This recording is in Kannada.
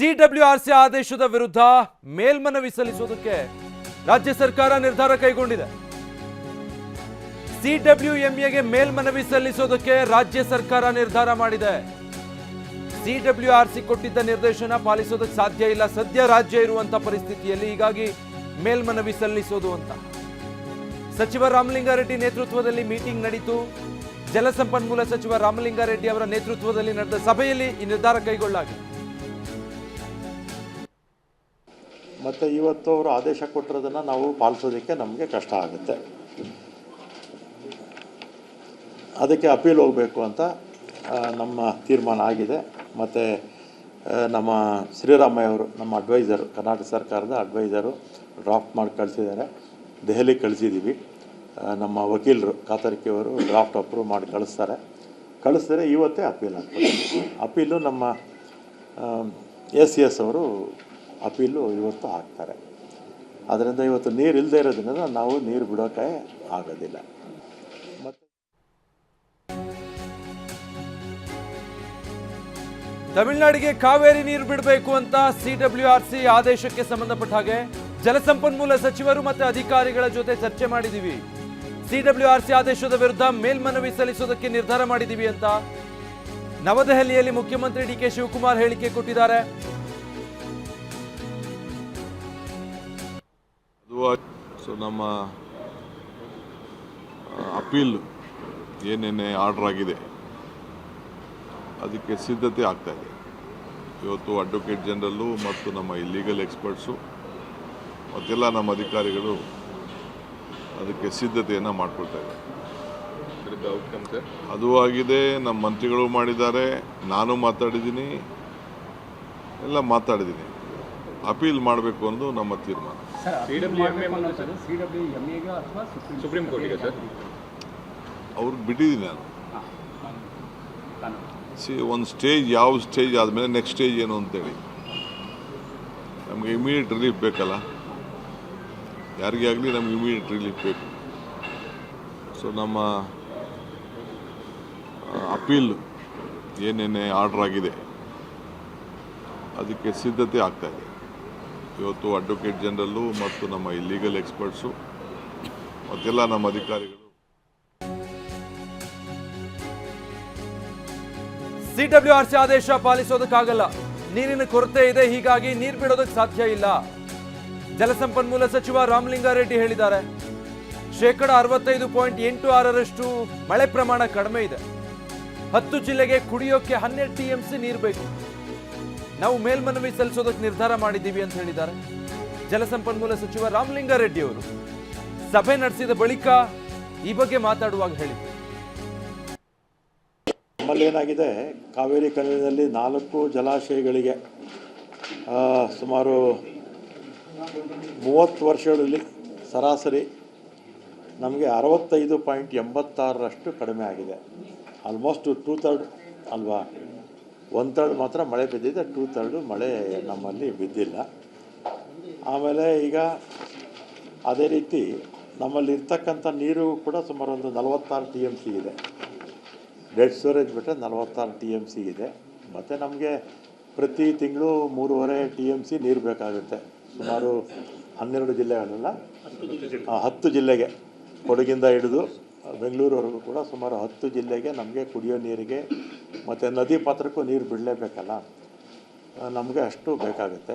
ಸಿಡಬ್ಲ್ಯೂಆರ್ಸಿ ಆದೇಶದ ವಿರುದ್ಧ ಮೇಲ್ಮನವಿ ಸಲ್ಲಿಸುವುದಕ್ಕೆ ರಾಜ್ಯ ಸರ್ಕಾರ ನಿರ್ಧಾರ ಕೈಗೊಂಡಿದೆ. ಸಿಡಬ್ಲ್ಯೂಎಂಎಗೆ ಮೇಲ್ಮನವಿ ಸಲ್ಲಿಸುವುದಕ್ಕೆ ರಾಜ್ಯ ಸರ್ಕಾರ ನಿರ್ಧಾರ ಮಾಡಿದೆ. ಸಿಡಬ್ಲ್ಯೂಆರ್ಸಿ ಕೊಟ್ಟಿದ್ದ ನಿರ್ದೇಶನ ಪಾಲಿಸೋದಕ್ಕೆ ಸಾಧ್ಯ ಇಲ್ಲ ಸದ್ಯ ರಾಜ್ಯ ಇರುವಂತ ಪರಿಸ್ಥಿತಿಯಲ್ಲಿ, ಹೀಗಾಗಿ ಮೇಲ್ಮನವಿ ಸಲ್ಲಿಸೋದು ಅಂತ ಸಚಿವ ರಾಮಲಿಂಗಾರೆಡ್ಡಿ ನೇತೃತ್ವದಲ್ಲಿ ಮೀಟಿಂಗ್ ನಡೆಯಿತು. ಜಲಸಂಪನ್ಮೂಲ ಸಚಿವ ರಾಮಲಿಂಗಾರೆಡ್ಡಿ ಅವರ ನೇತೃತ್ವದಲ್ಲಿ ನಡೆದ ಸಭೆಯಲ್ಲಿ ಈ ನಿರ್ಧಾರ ಕೈಗೊಳ್ಳಲಾಗಿದೆ. ಮತ್ತು ಇವತ್ತು ಅವರು ಆದೇಶ ಕೊಟ್ಟಿರೋದನ್ನು ನಾವು ಪಾಲಿಸೋದಕ್ಕೆ ನಮಗೆ ಕಷ್ಟ ಆಗುತ್ತೆ. ಅದಕ್ಕೆ ಅಪೀಲ್ ಹೋಗಬೇಕು ಅಂತ ನಮ್ಮ ತೀರ್ಮಾನ ಆಗಿದೆ. ಮತ್ತು ನಮ್ಮ ಶ್ರೀರಾಮಯ್ಯ ಅವರು, ನಮ್ಮ ಅಡ್ವೈಸರು, ಕರ್ನಾಟಕ ಸರ್ಕಾರದ ಅಡ್ವೈಸರು ಡ್ರಾಫ್ಟ್ ಮಾಡಿ ಕಳಿಸಿದ್ದಾರೆ. ದೆಹಲಿಗೆ ಕಳಿಸಿದ್ದೀವಿ. ನಮ್ಮ ವಕೀಲರು ಕಾತರ್ಕಿಯವರು ಡ್ರಾಫ್ಟ್ ಅಪ್ರೂವ್ ಮಾಡಿ ಕಳಿಸ್ತಾರೆ. ಇವತ್ತೇ ಅಪೀಲ್ ಆಗ್ತದೆ. ಅಪೀಲು ನಮ್ಮ ಎಸ್ ಅವರು ಅಪೀಲು ಇವತ್ತು ಹಾಕ್ತಾರೆ. ಅದರಿಂದ ಇವತ್ತು ನೀರು ಇಲ್ಲದೆ ಇರೋದ್ರಿಂದ ನಾವು ನೀರು ಬಿಡೋಕೆ ಆಗೋದಿಲ್ಲ. ಮತ್ತು ತಮಿಳುನಾಡಿಗೆ ಕಾವೇರಿ ನೀರು ಬಿಡಬೇಕು ಅಂತ ಸಿಡಬ್ಲ್ಯೂಆರ್ಸಿ ಆದೇಶಕ್ಕೆ ಸಂಬಂಧಪಟ್ಟ ಹಾಗೆ ಜಲಸಂಪನ್ಮೂಲ ಸಚಿವರು ಮತ್ತು ಅಧಿಕಾರಿಗಳ ಜೊತೆ ಚರ್ಚೆ ಮಾಡಿದ್ದೀವಿ. ಸಿಡಬ್ಲ್ಯೂಆರ್ಸಿ ಆದೇಶದ ವಿರುದ್ಧ ಮೇಲ್ಮನವಿ ಸಲ್ಲಿಸೋದಕ್ಕೆ ನಿರ್ಧಾರ ಮಾಡಿದ್ದೀವಿ ಅಂತ ನವದೆಹಲಿಯಲ್ಲಿ ಮುಖ್ಯಮಂತ್ರಿ ಡಿ ಕೆ ಶಿವಕುಮಾರ್ ಹೇಳಿಕೆ ಕೊಟ್ಟಿದ್ದಾರೆ. ನಮ್ಮ ಅಪೀಲ್ ಏನೇನೇ ಆರ್ಡರ್ ಆಗಿದೆ ಅದಕ್ಕೆ ಸಿದ್ಧತೆ ಆಗ್ತಾ ಇದೆ. ಇವತ್ತು ಅಡ್ವೊಕೇಟ್ ಜನರಲ್ಲು ಮತ್ತು ನಮ್ಮ ಲೀಗಲ್ ಎಕ್ಸ್ಪರ್ಟ್ಸು ಮತ್ತೆಲ್ಲ ನಮ್ಮ ಅಧಿಕಾರಿಗಳು ಅದಕ್ಕೆ ಸಿದ್ಧತೆಯನ್ನು ಮಾಡ್ಕೊಳ್ತಾ ಇದ್ದಾರೆ. ಅದು ಆಗಿದೆ, ನಮ್ಮ ಮಂತ್ರಿಗಳು ಮಾಡಿದ್ದಾರೆ, ನಾನು ಮಾತಾಡಿದ್ದೀನಿ, ಎಲ್ಲ ಮಾತಾಡಿದ್ದೀನಿ. ಅಪೀಲ್ ಮಾಡಬೇಕು ಅನ್ನೋದು ನಮ್ಮ ತೀರ್ಮಾನ. ಸುಪ್ರೀಂ ಕೋರ್ಟಿಗೆ ಸರ್ ಅವ್ರಿಗೆ ಬಿಟ್ಟಿದ್ದೀನಿ ನಾನು. ಒಂದು ಸ್ಟೇಜ್, ಯಾವ ಸ್ಟೇಜ್ ಆದಮೇಲೆ ನೆಕ್ಸ್ಟ್ ಸ್ಟೇಜ್ ಏನು ಅಂತೇಳಿ ನಮಗೆ ಇಮಿಡಿಯೇಟ್ ರಿಲೀಫ್ ಬೇಕಲ್ಲ, ಯಾರಿಗೇ ಆಗಲಿ ನಮ್ಗೆ ಇಮಿಡಿಯೇಟ್ ರಿಲೀಫ್ ಬೇಕು. ಸೊ ನಮ್ಮ ಅಪೀಲ್ ಏನೇನೇ ಆರ್ಡರ್ ಆಗಿದೆ ಅದಕ್ಕೆ ಸಿದ್ಧತೆ ಆಗ್ತಾ ಇದೆ. ಇವತ್ತು ಅಡ್ವೊಕೇಟ್ ಜನರಲ್ಲು ಮತ್ತು ನಮ್ಮ ಲೀಗಲ್ ಎಕ್ಸ್ಪರ್ಟ್ಸು ಮತ್ತೆಲ್ಲ ನಮ್ಮ ಅಧಿಕಾರಿಗಳು. ಸಿಡಬ್ಲ್ಯೂಆರ್ಸಿ ಆದೇಶ ಪಾಲಿಸೋದಕ್ಕಾಗಲ್ಲ, ನೀರಿನ ಕೊರತೆ ಇದೆ, ಹೀಗಾಗಿ ನೀರು ಬಿಡೋದಕ್ಕೆ ಸಾಧ್ಯ ಇಲ್ಲ. ಜಲಸಂಪನ್ಮೂಲ ಸಚಿವ ರಾಮಲಿಂಗಾರೆಡ್ಡಿ ಹೇಳಿದ್ದಾರೆ. 65.86% ಮಳೆ ಪ್ರಮಾಣ ಕಡಿಮೆ ಇದೆ. 10 ಜಿಲ್ಲೆಗೆ ಕುಡಿಯೋಕೆ 12 TMC ನೀರು ಬೇಕು. ನಾವು ಮೇಲ್ಮನವಿ ಸಲ್ಲಿಸೋದಕ್ಕೆ ನಿರ್ಧಾರ ಮಾಡಿದ್ದೀವಿ ಅಂತ ಹೇಳಿದ್ದಾರೆ ಜಲಸಂಪನ್ಮೂಲ ಸಚಿವ ರಾಮಲಿಂಗಾರೆಡ್ಡಿ ಅವರು. ಸಭೆ ನಡೆಸಿದ ಬಳಿಕ ಈ ಬಗ್ಗೆ ಮಾತಾಡುವಾಗ ಹೇಳಿದರು. ನಮ್ಮಲ್ಲಿ ಏನಾಗಿದೆ, ಕಾವೇರಿ ಕಣಿವೆಯಲ್ಲಿ 4 ಜಲಾಶಯಗಳಿಗೆ ಸುಮಾರು 30 ವರ್ಷಗಳಲ್ಲಿ ಸರಾಸರಿ ನಮಗೆ 65.86% ಕಡಿಮೆ ಆಗಿದೆ. ಆಲ್ಮೋಸ್ಟ್ 2/3 ಅಲ್ವಾ, 1/3 ಮಾತ್ರ ಮಳೆ ಬಿದ್ದಿದೆ, 2/3 ಮಳೆ ನಮ್ಮಲ್ಲಿ ಬಿದ್ದಿಲ್ಲ. ಆಮೇಲೆ ಈಗ ಅದೇ ರೀತಿ ನಮ್ಮಲ್ಲಿ ಇರ್ತಕ್ಕಂಥ ನೀರು ಕೂಡ ಸುಮಾರು ಒಂದು 46 TMC ಇದೆ. ಡೆಡ್ ಸ್ಟೋರೇಜ್ ಬಿಟ್ಟರೆ 46 TMC ಇದೆ. ಮತ್ತು ನಮಗೆ ಪ್ರತಿ ತಿಂಗಳು 3.5 TMC ನೀರು ಬೇಕಾಗುತ್ತೆ. ಸುಮಾರು 12 ಜಿಲ್ಲೆಗಳಲ್ಲ, 10 ಜಿಲ್ಲೆಗೆ, ಕೊಡಗಿಂದ ಹಿಡಿದು ಬೆಂಗಳೂರವರೆಗೂ ಕೂಡ ಸುಮಾರು 10 ಜಿಲ್ಲೆಗೆ ನಮಗೆ ಕುಡಿಯೋ ನೀರಿಗೆ ಮತ್ತು ನದಿ ಪಾತ್ರಕ್ಕೂ ನೀರು ಬಿಡಲೇಬೇಕಲ್ಲ, ನಮಗೆ ಅಷ್ಟು ಬೇಕಾಗುತ್ತೆ.